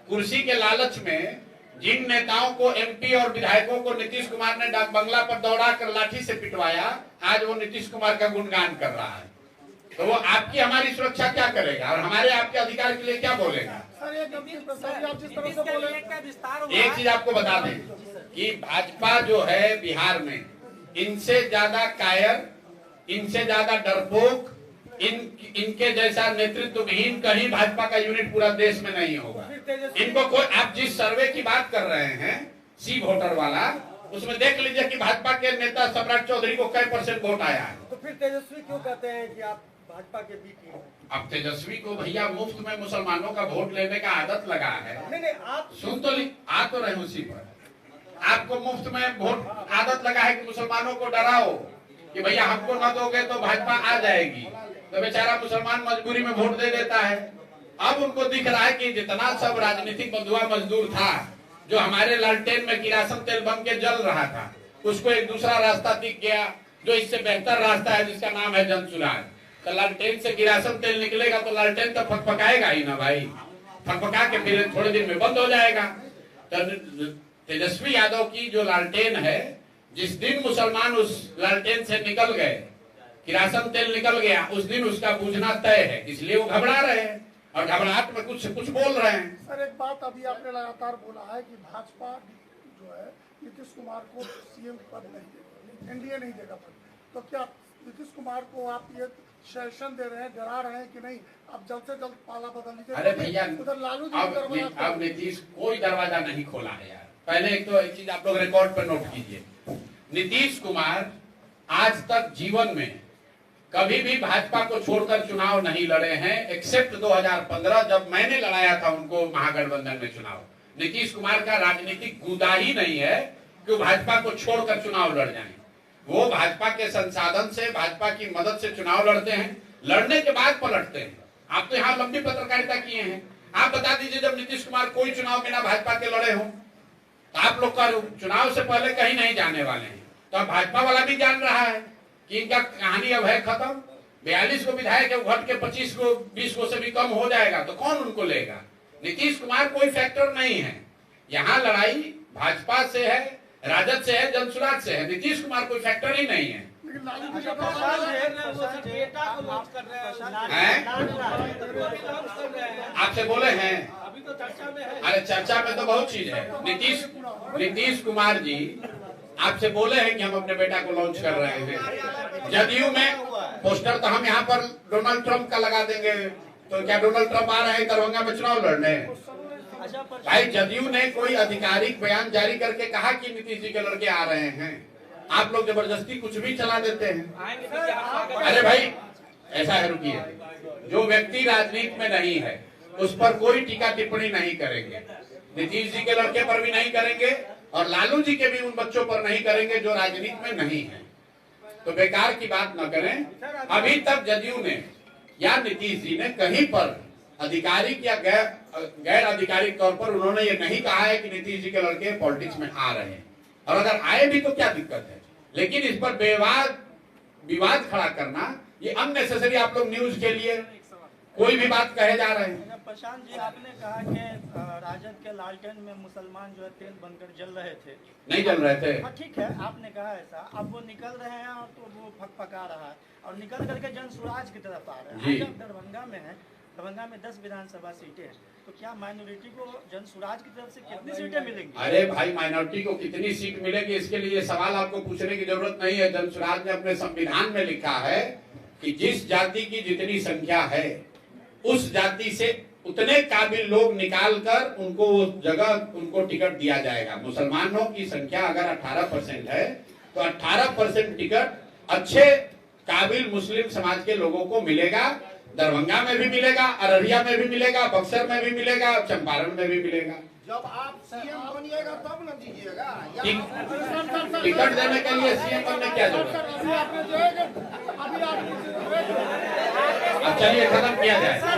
Speaker 1: कुर्सी के लालच में जिन नेताओं को, एमपी और विधायकों को नीतीश कुमार ने डाक बंगला पर दौड़ा कर लाठी से पिटवाया, आज वो नीतीश कुमार का गुणगान कर रहा है। तो वो आपकी हमारी सुरक्षा क्या करेगा और हमारे आपके अधिकार के लिए क्या बोलेगा? एक चीज आपको बता दें कि भाजपा जो है बिहार में, इनसे ज्यादा कायर, इनसे ज्यादा डरपोक, इनके जैसा नेतृत्व विहीन कहीं भाजपा का यूनिट पूरा देश में नहीं होगा। इनको कोई, आप जिस सर्वे की बात कर रहे हैं सी वोटर वाला, उसमें देख लीजिए कि भाजपा के नेता सम्राट चौधरी को कई % वोट आया है।
Speaker 4: तो फिर तेजस्वी क्यों कहते हैं कि आप भाजपा के बीच में?
Speaker 1: अब तेजस्वी को भैया मुफ्त में मुसलमानों का वोट लेने का आदत लगा है।
Speaker 4: नहीं आप
Speaker 1: सुन तो आ तो रहे उसी पर। आपको मुफ्त में वोट आदत लगा है कि मुसलमानों को डराओ कि भैया हमको न दोगे तो भाजपा आ जाएगी, तो बेचारा मुसलमान मजबूरी में वोट दे देता है। अब उनको दिख रहा है कि जितना सब राजनीतिक बंधुआ मजदूर था, जो हमारे लालटेन में किरासन तेल बम के जल रहा था, उसको एक दूसरा रास्ता दिख गया जो इससे बेहतर रास्ता है, जिसका नाम है जनसुराज। तो लालटेन से किरासन तेल निकलेगा तो लालटेन तो फकफकाएगा ही ना भाई, फकफका के फिर थोड़े दिन में बंद हो जाएगा। तो तेजस्वी यादव की जो लालटेन है, जिस दिन मुसलमान उस लालटेन से निकल गए, किरासन तेल निकल गया, उस दिन उसका बुझना तय है। इसलिए वो घबरा रहे हैं और घबराहट में कुछ बोल रहे हैं।
Speaker 7: सर एक बात अभी आपने लगातार बोला है कि भाजपा जो है नीतीश कुमार को सीएम पद नहीं देगा, एनडीए नहीं देगा पद, तो क्या नीतीश कुमार को आप ये सेशन दे रहे हैं, डरा रहे हैं कि नहीं अब जल्द से जल्द पाला बदल लीजिए।
Speaker 1: अरे भैया
Speaker 7: उधर लालू जी
Speaker 1: अब नीतीश कोई दरवाजा नहीं खोला है यार। पहले एक तो एक चीज आप लोग रिकॉर्ड पर नोट कीजिए, नीतीश कुमार आज तक जीवन में कभी भी भाजपा को छोड़कर चुनाव नहीं लड़े हैं, एक्सेप्ट 2015 जब मैंने लड़ाया था उनको महागठबंधन में चुनाव। नीतीश कुमार का राजनीतिक गुदा ही नहीं है कि वो भाजपा को छोड़कर चुनाव लड़ जाएं। वो भाजपा के संसाधन से, भाजपा की मदद से चुनाव लड़ते हैं, लड़ने के बाद पलटते हैं। आप तो यहाँ लंबी पत्रकारिता किए हैं, आप बता दीजिए जब नीतीश कुमार कोई चुनाव बिना भाजपा के लड़े हो तो आप लोग का चुनाव से पहले कहीं नहीं जाने वाले हैं। तो अब भाजपा वाला भी जान रहा है कि इनका कहानी अब है खत्म। 42 को विधायक है, घट के 25 को 20 को से भी कम हो जाएगा तो कौन उनको लेगा। नीतीश कुमार कोई फैक्टर नहीं है, यहाँ लड़ाई भाजपा से है, राजद से है, जनसुराज से है। नीतीश कुमार कोई फैक्टर ही नहीं है। आपसे बोले हैं
Speaker 2: अभी तो चर्चा में है।
Speaker 1: अरे चर्चा में तो बहुत चीज है। नीतीश कुमार जी आपसे बोले हैं कि हम अपने बेटा को लॉन्च कर रहे हैं। जदयू में पोस्टर तो हम यहाँ पर डोनाल्ड ट्रंप का लगा देंगे, तो क्या डोनाल्ड ट्रंप आ रहे हैं दरभंगा में चुनाव लड़ने? भाई जदयू ने कोई आधिकारिक बयान जारी करके कहा कि नीतीश जी के लड़के आ रहे हैं, आप लोग जबरदस्ती कुछ भी चला देते हैं। अरे भाई ऐसा है, रुकिए, जो व्यक्ति राजनीति में नहीं है उस पर कोई टीका टिप्पणी नहीं करेंगे। नीतीश जी के लड़के पर भी नहीं करेंगे और लालू जी के भी उन बच्चों पर नहीं करेंगे जो राजनीति में नहीं है। तो बेकार की बात न करें। अभी तक जदयू ने या नीतीश जी ने कहीं पर आधिकारिक या गैर आधिकारिक तौर पर उन्होंने ये नहीं कहा है कि नीतीश जी के लड़के पॉलिटिक्स में आ रहे हैं, और अगर आए भी तो क्या दिक्कत है। लेकिन इस पर विवाद खड़ा करना ये अननेसेसरी, आप लोग न्यूज के लिए कोई भी बात कहे जा रहे हैं।
Speaker 4: प्रशांत जी, आपने कहा कि राजद के लालटेन में मुसलमान जो है तेल बनकर जल रहे थे,
Speaker 1: नहीं जल रहे थे।
Speaker 4: हाँ ठीक है, आपने कहा ऐसा। अब वो निकल रहे हैं और तो वो फकफका रहा है और निकल करके जनसुराज की तरफ आ रहे हैं। जब दरभंगा में है, दरभंगा में 10 विधानसभा सीटें हैं, तो क्या माइनॉरिटी को जनसुराज की तरफ से कितनी सीटें मिलेंगी?
Speaker 1: अरे भाई माइनॉरिटी को कितनी सीट मिलेगी इसके लिए सवाल आपको पूछने की जरूरत नहीं है। जनसुराज ने अपने संविधान में लिखा है कि जिस जाति की जितनी संख्या है उस जाति से उतने काबिल लोग निकाल कर उनको उस जगह उनको टिकट दिया जाएगा। मुसलमानों की संख्या अगर 18% है तो 18% टिकट अच्छे काबिल मुस्लिम समाज के लोगों को मिलेगा। दरभंगा में भी मिलेगा, अररिया में भी मिलेगा, बक्सर में भी मिलेगा, चंपारण में भी मिलेगा।
Speaker 6: जब आप सीएम बनिएगा तब न दीजिएगा।
Speaker 1: टिकट देने के लिए सीएम बनने क्या जरूरत? अब चलिए खत्म किया जाए।